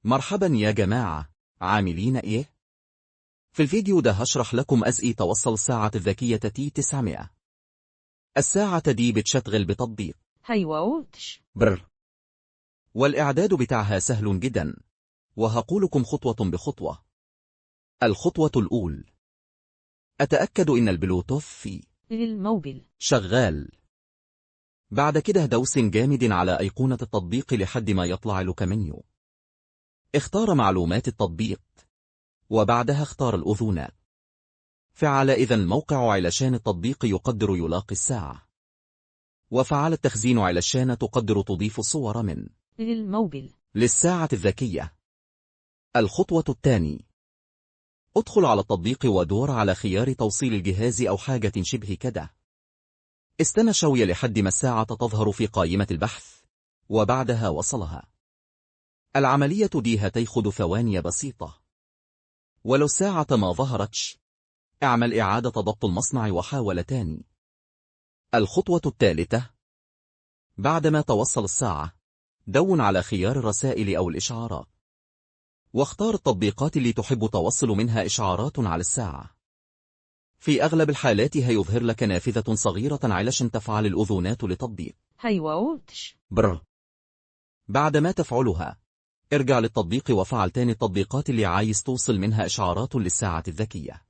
مرحبا يا جماعة، عاملين ايه؟ في الفيديو ده هشرح لكم ازاي توصل الساعة الذكية T900. الساعة دي بتشتغل بتطبيق برر، والإعداد بتاعها سهل جدا، وهقولكم خطوة بخطوة. الخطوة الأولى، أتأكد إن البلوتوث في الموبيل شغال. بعد كده دوس جامد على أيقونة التطبيق لحد ما يطلع لك منيو. اختار معلومات التطبيق، وبعدها اختار الأذونات. فعل إذا الموقع علشان التطبيق يقدر يلاقي الساعة. وفعل التخزين علشان تقدر تضيف الصور من الموبيل للساعة الذكية. الخطوة الثانية، ادخل على التطبيق ودور على خيار توصيل الجهاز أو حاجة شبه كده. استنى شوية لحد ما الساعة تظهر في قائمة البحث، وبعدها وصلها. العملية دي هتاخد ثواني بسيطة. ولو الساعة ما ظهرتش، اعمل إعادة ضبط المصنع وحاول تاني. الخطوة الثالثة، بعدما توصل الساعة، دون على خيار الرسائل أو الإشعارات، واختار التطبيقات اللي تحب توصل منها إشعارات على الساعة. في أغلب الحالات هيظهر لك نافذة صغيرة علشان تفعل الأذونات لتطبيق برر. بعدما تفعلها، ارجع للتطبيق وفعل تاني التطبيقات اللي عايز توصل منها إشعارات للساعة الذكية.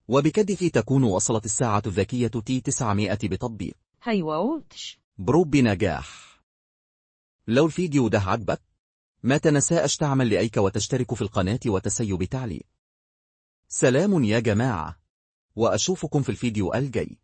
وبكده تكون وصلت الساعة الذكية T900 بتطبيق برو بنجاح. لو الفيديو ده عجبك، ما تنساش تعمل لايك وتشترك في القناة وتسيب تعليق. سلام يا جماعة، وأشوفكم في الفيديو الجاي.